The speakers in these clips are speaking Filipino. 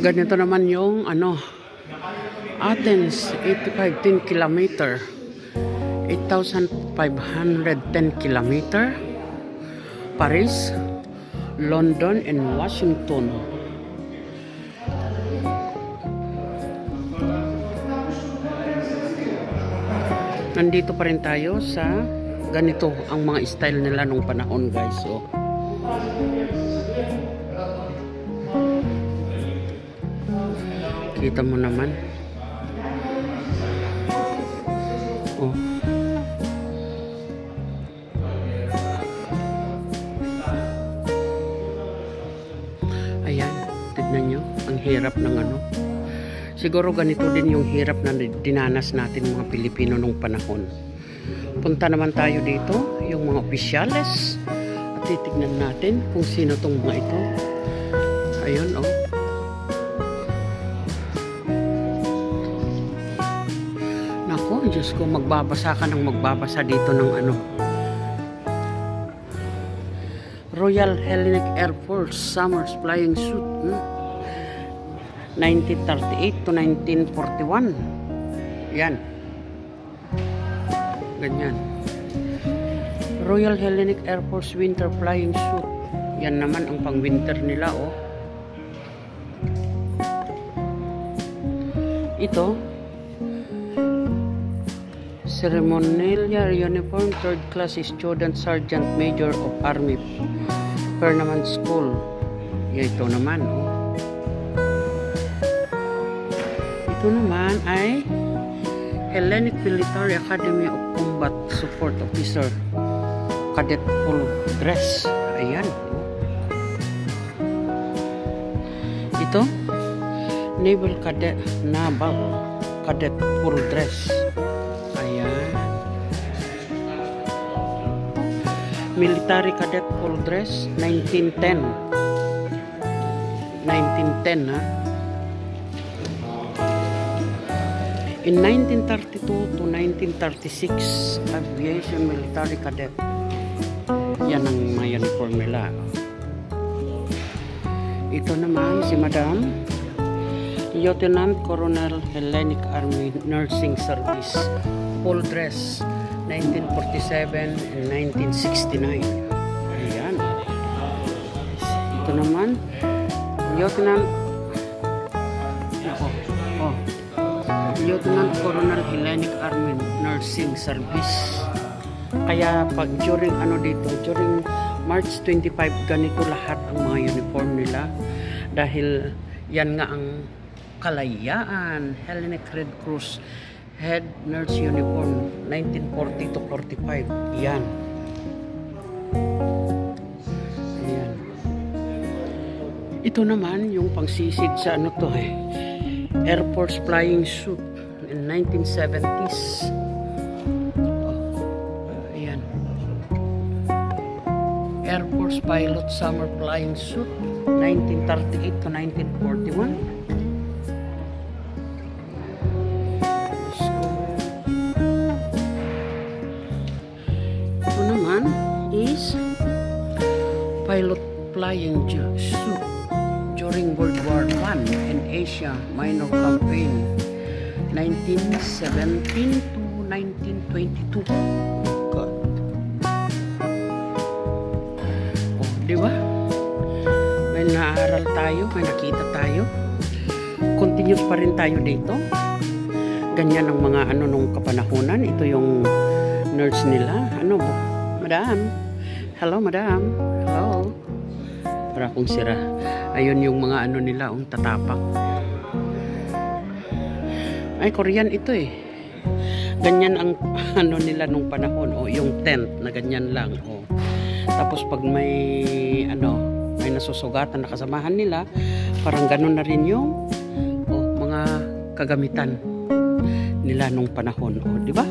Ganito naman yung Athens, 85 kilometer. 8,510 kilometer. Paris, London, and Washington. Nandito pa rin tayo sa ganito ang mga style nila nung panahon, guys. So, kita mo naman. Oh. Ayan, tignan nyo. Ang hirap ng Siguro ganito din yung hirap na dinanas natin mga Pilipino nung panahon. Punta naman tayo dito, yung mga opisyales. At titignan natin kung sino tong mga ito. Ayun, oh. Nako, Diyos ko, magbabasa ka ng magbabasa dito ng Royal Hellenic Air Force Summer's Flying Suit. 1938 to 1941. Yan. Ganyan. Royal Hellenic Air Force Winter Flying Suit. Yan naman ang pang-winter nila, oh. Ito. Ceremonial Uniform 3rd Class Student Sergeant Major of Army Permanent School. Yan, ito naman, oh. Ito naman ay Hellenic Military Academy of Combat Support Officer Cadet Full Dress. Ayan. Ito Naval Cadet Full Dress. Ayan. Military Cadet Full Dress 1910. 1910, ha. In 1932 to 1936, Aviation Military Cadet. Yan ang mga uniform nila. Ito naman si Madam Lieutenant Colonel Hellenic Army Nursing Service, full dress, 1947 and 1969. Ayan. Ito naman Lieutenant Lieutenant Colonel Hellenic Army Nursing Service. Kaya pag during during March 25, ganito lahat ang mga uniform nila. Dahil yan nga ang kalayaan. Hellenic Red Cross Head Nurse Uniform 1940 to 45. Yan. Ayan. Ito naman yung pangsisid sa Air Force Flying Suit in 1970s. Ayan. Air Force Pilot Summer Flying Suit 1938 to 1941. Ito naman is Pilot Flying Suit during World War I and Asia Minor Campaign 1917 to 1922. God. Oh, di ba? May naaral tayo, may nakita tayo. Continuous pa rin tayo dito. Ganyan ang mga nung kapanahunan. Ito yung nurse nila. Madam? Hello, madam. Hello. Para akong sira. Ayun yung mga nila, tatapak. Ay, Korean ito eh. Ganyan ang nila nung panahon. O, yung tent na ganyan lang. O. Tapos pag may may nasusugatan na kasamahan nila, parang ganun na rin yung mga kagamitan nila nung panahon. O, di ba?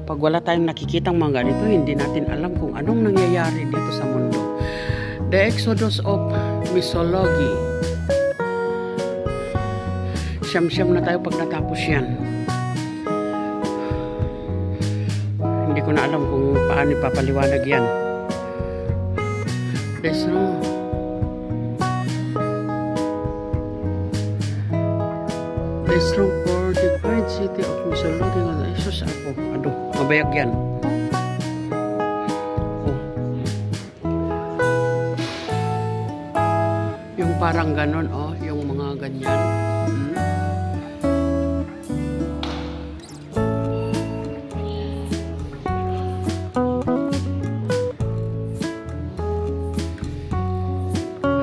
Pag wala tayong nakikitang mga ganito, hindi natin alam kung anong nangyayari dito sa mundo. The Exodus of Mythology. Siyam-siyam na tayo pag natapos yan. Hindi ko na alam kung paano ipapaliwanag yan. There's no The strong fortified city of Missolonghi. Isus ako. Aduh, mabayag yan. Oh. Yung parang ganon, oh. Yung mga ganyan.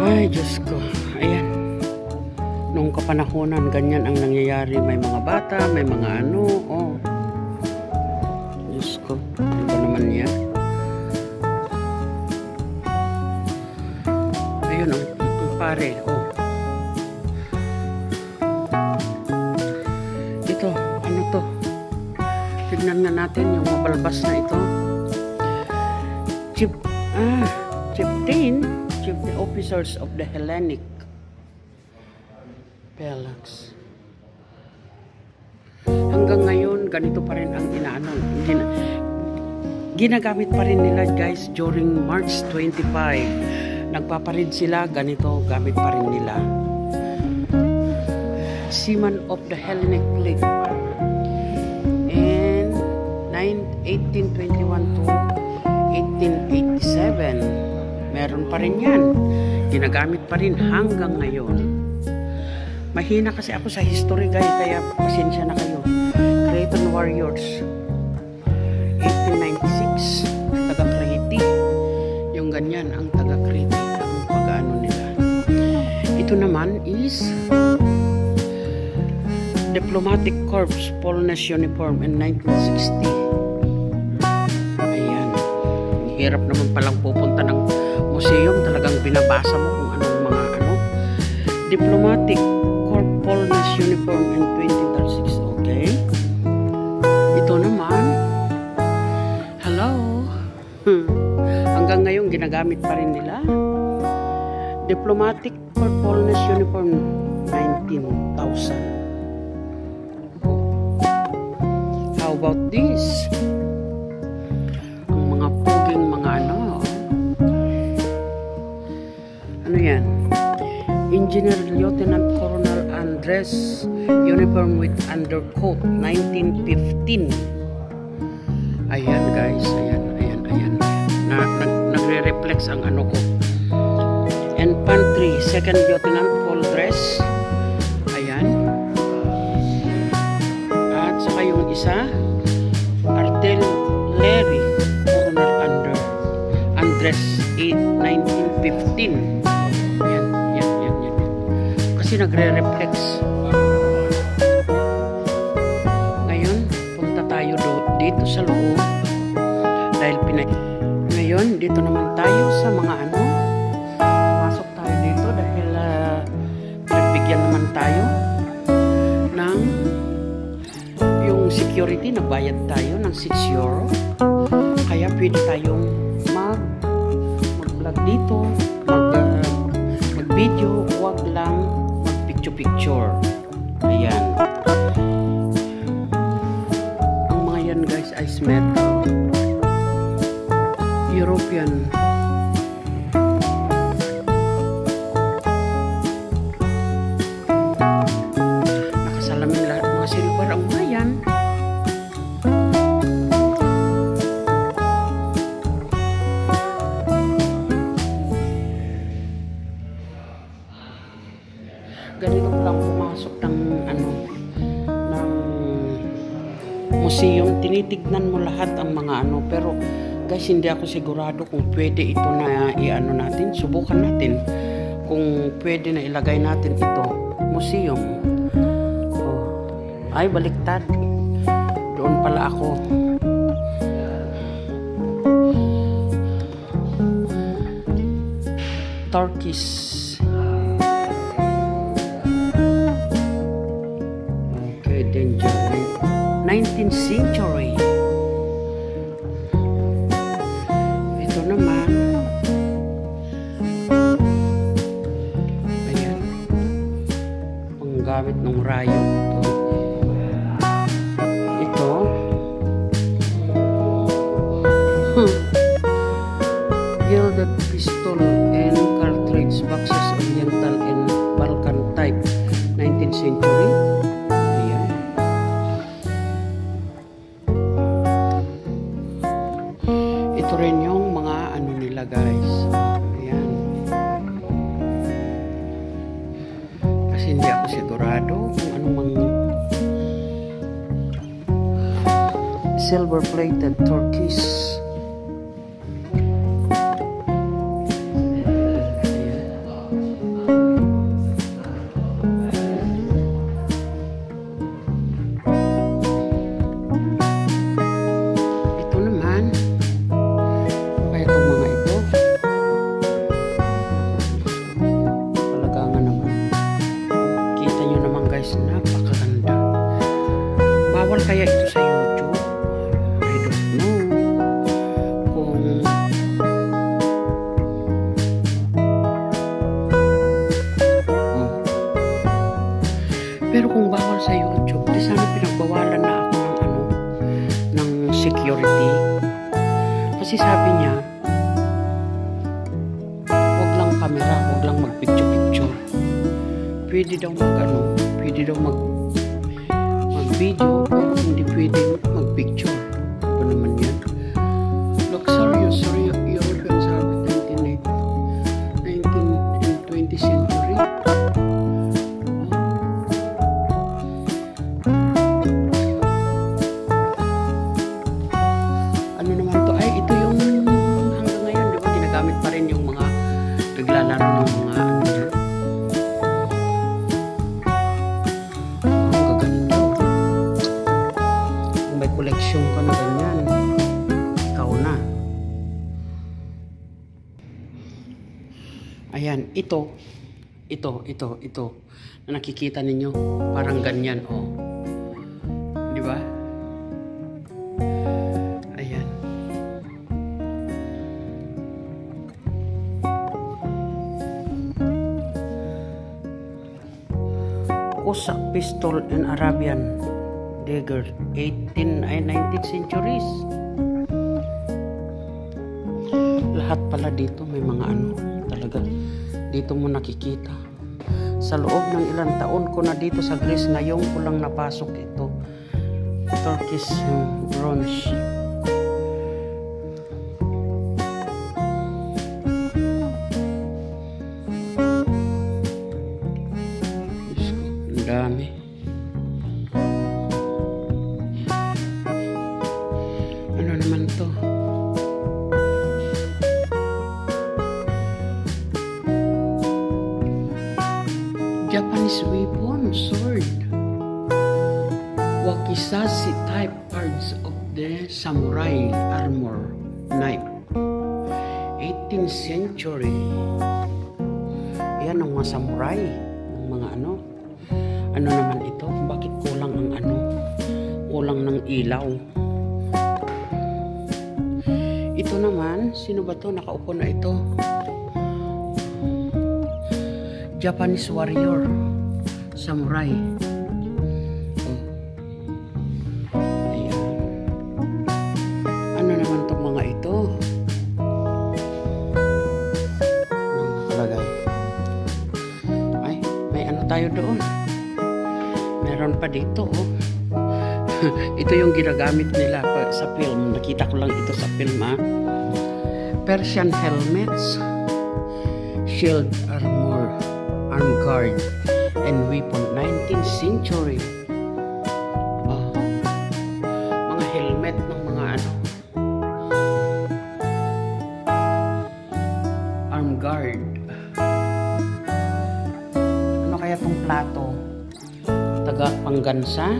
Ay, Diyos ko. Ayan. Nung kapanahonan, ganyan ang nangyayari. May mga bata, may mga ano. Oh. Diyos ko. Ano ba naman yan? Ayun, ang pare. Oh. Ito, ano to? Tignan nga natin yung mabalbas na ito. Chieftain officers of the Hellenic Phalanx. Hanggang ngayon, ganito pa rin ang ginagamit pa rin nila, guys, during March 25. Nagpaparid sila, ganito, gamit pa rin nila. Seaman of the Hellenic Fleet. And 1821 to 1887. Meron pa rin yan. Ginagamit pa rin hanggang ngayon. Mahina kasi ako sa history, guys, kaya pasensya na kayo. Cretan Warriors 1896 taga-Crete. Yung ganyan ang taga-Crete ang pag-ano nila. Ito naman is Diplomatic Corps Polonese Uniform in 1960. Ayan. Hirap naman palang pupunta ng museum, talagang binabasa mo kung anong mga ano. Diplomatic Corps Polonese Uniform in 2036. Okay. Ito naman. Hello. Hanggang ngayon ginagamit pa rin nila. Diplomatic Corps Polonese Uniform 19,000. How about this? Ang mga puging mga ano. Ano yan? Engineer Lieutenant Colonel Andres uniform with undercoat 1915. Ayan, guys, ayan. Nagre-reflex ang ano ko. Infantry Second Lieutenant full dress. Ayan. At saka yung isa Artillery Colonel Andres 1915. Yan. Kasi nagre-reflex. Ngayon, punta tayo dito sa loob. Dahil ngayon, dito naman tayo sa mga ano. Pasok tayo dito dahil bigyan naman tayo ng yung security. Nagbayad tayo ng 6 euro. Kaya pwede tayong mag-vlog dito, mag-video, huwag lang mag-picture-picture. Ayan. Ang mga yan, guys, ice metal. European. Nakasalamin lahat mga silver ang mga yan. Ganito ko lang pumasok ng ano, ng museum. Tinitignan mo lahat ang mga ano, pero guys, hindi ako sigurado kung pwede ito na i-ano natin. Subukan natin kung pwede na ilagay natin ito museum. Oh. Ay, baliktad. Doon pala ako. Turkish. Okay, danger. 19th century. Ito naman. Ayan. Panggamit ng rayo. Ito. Gilded pistol and cartridge boxes, oriental and Balkan type, 19th century. dorado, kung anong mga silver plated turkeys. Bawal kaya ito sa YouTube? I don't know. Pero kung bawal sa YouTube, di sana pinagbawalan na ako ng security. Kasi sabi niya, wag lang camera, wag lang mag-picture-picture. Pwede daw mag-video, pero hindi pwede mag-picture. Ano naman yan? Luxurious European service 19th and 20th century. Ano naman to? Ay, ito yung hanggang ngayon, di ba? Ginagamit pa rin yung mga naglalaro ng mga koleksyon ko na ganyan. Ikaw na. Ayan, ito na nakikita ninyo, parang ganyan, oh. Di ba? Ayan. Cossack pistol and Arabian dagger, 19th centuries. Lahat pala dito may mga talaga dito mo nakikita. Sa loob ng ilang taon ko na dito sa Greece, ngayon ko lang napasok ito. Turkish bronze. Ang dami. Ano naman to? Japanese weapon, sword. Wakizashi type parts of the samurai armor knife. 18th century. Ayan ang mga samurai. Ang mga ano. Ano naman ito? Bakit kulang ang kulang ng ilaw? Ito naman, sino ba to? Nakaupo na ito. Japanese warrior, samurai. Oh. Ayan. Ano naman itong mga ito? Ang nakalagay. Ay, may ano tayo doon. Meron pa dito, oh. Ito yung ginagamit nila sa film. Nakita ko lang ito sa film, ha. Persian helmets, shield armor, arm guard, and weapon, 19th century. Mga helmet ng mga arm guard. Ano kaya tong plato? Taga panggansa?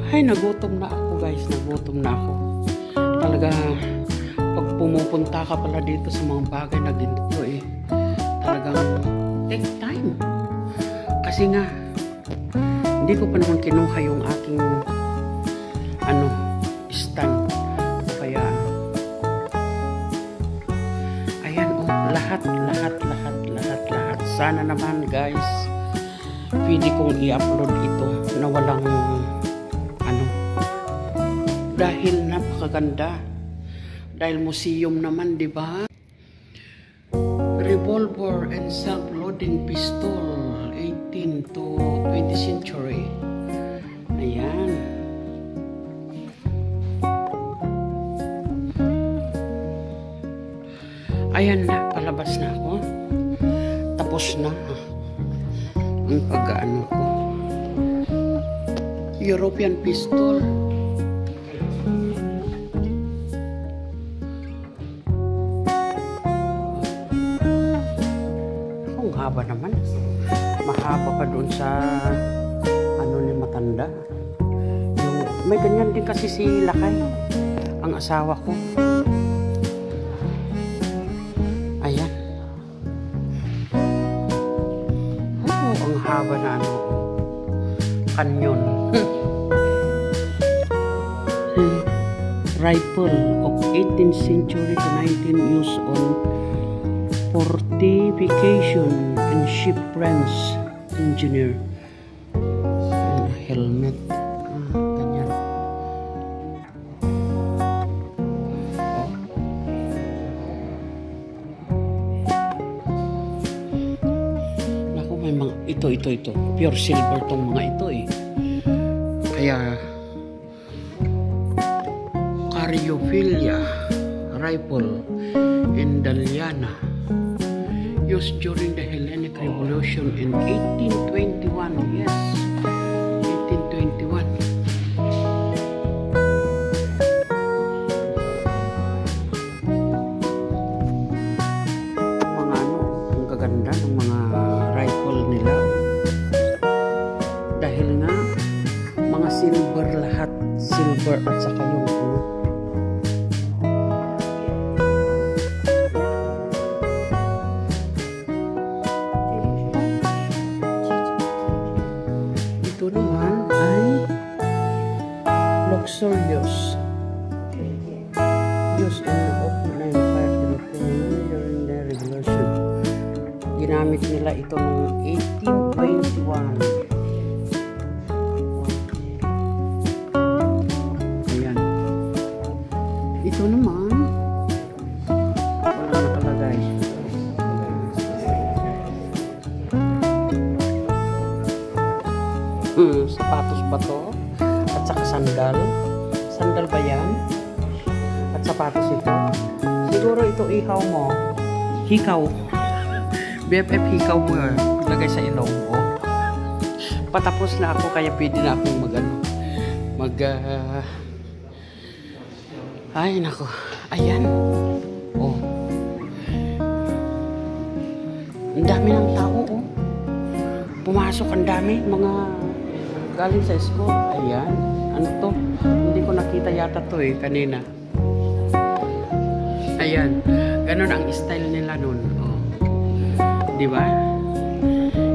Ay, nagutom na ako, guys. Nagutom na ako. Talaga, pag pumupunta ka pala dito sa mga bagay na ganito, talagang take time. Kasi nga, hindi ko pa naman kinuha yung aking stand. Kaya, ayan, oh, lahat. Sana naman, guys, pwede kong i-upload ito na walang dahil napakaganda. Dahil museum naman, di ba? Revolver and self-loading pistol, 18th to 20th century. Ayan. Ayan na, palabas na ako. Tapos na ang pag-ano ko. European pistol. Ang haba naman. Mahaba pa doon sa ano ni matanda. May ganyan din kasi si Lakay, ang asawa ko. Ayan. Oh, ang haba na ano. Kanyon. Rifle of 18th century to 19th use on fortification and ship branch engineer. And helmet. Ganyan. Naku, may mga ito. Pure silver tong mga ito eh. Kaya Cariophilia rifle in Daliana used during the Hellenic Revolution in 1821. Yes, 1821. Mga ano, ang gaganda ng mga rifle nila. Dahil nga mga silver lahat, silver at saka yung ano. Ito naman ay luxurious. Used in the open fire during the revolution. Ginamit nila ito noong 1821. Ito naman, walang nakalagay. Sapatos pa to. At saka sandal. Sandal ba yan? At sapatos ito. Siguro ito ihaw mo. Hikaw. BFF hikaw mo. Lagay sa ilong mo. Patapos na ako kaya pwede na akong ay, nako. Ayan. Oh. Ang dami ng tao, oh. Pumasok ang dami. Mga galing sa school. Ayan. Ano to? Hindi ko nakita yata to eh, kanina. Ayan. Ganon ang style nila nun. Oh. Diba?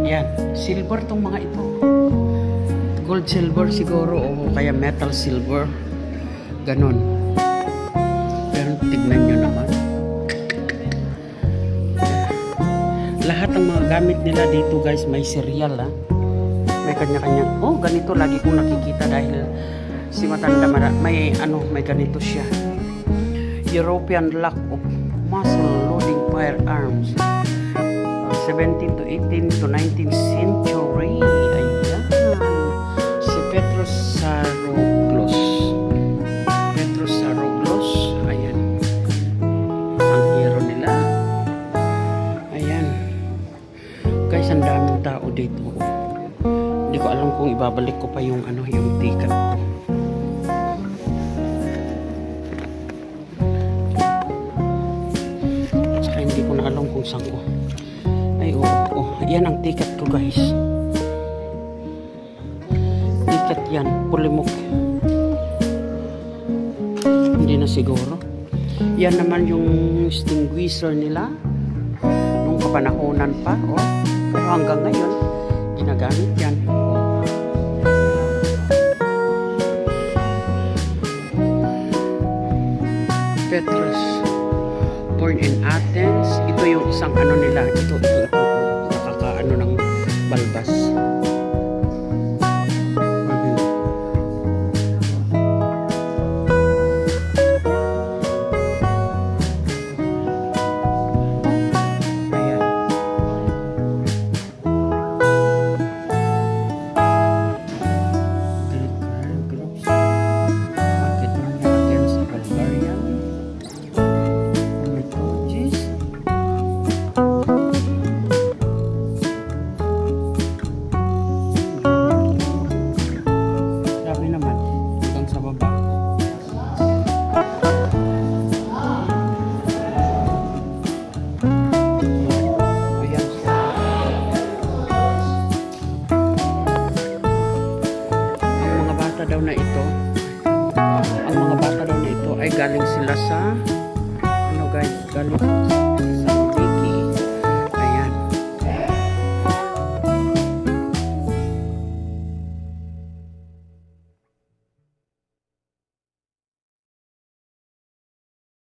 Ayan. Silver tong mga ito. Gold silver siguro o kaya metal silver. Ganon. Tignan nyo naman. Lahat ng mga gamit nila dito guys may serial ha. May kanya-kanya. Oh, ganito lagi kong nakikita dahil si matanda may ganito siya. European lock of muzzle loading firearms. 17th to 18th to 19th century. Ayan. Si Petrus Saroglos. Ayan. Ang hero nila. Ayan. Guys, ang daming tao dito. Hindi ko alam kung ibabalik ko pa yung yung ticket ko. Saka hindi ko na alam kung saan ko. Ay, yan ang ticket ko guys. Ticket yan. Pulimok. Hindi na siguro. Yan naman yung extinguisher nila. Nung kapanahonan pa. Oh. Pero hanggang ngayon, ginagamit yan. Petrus. Born in Athens. Ito yung isang nila. Ito.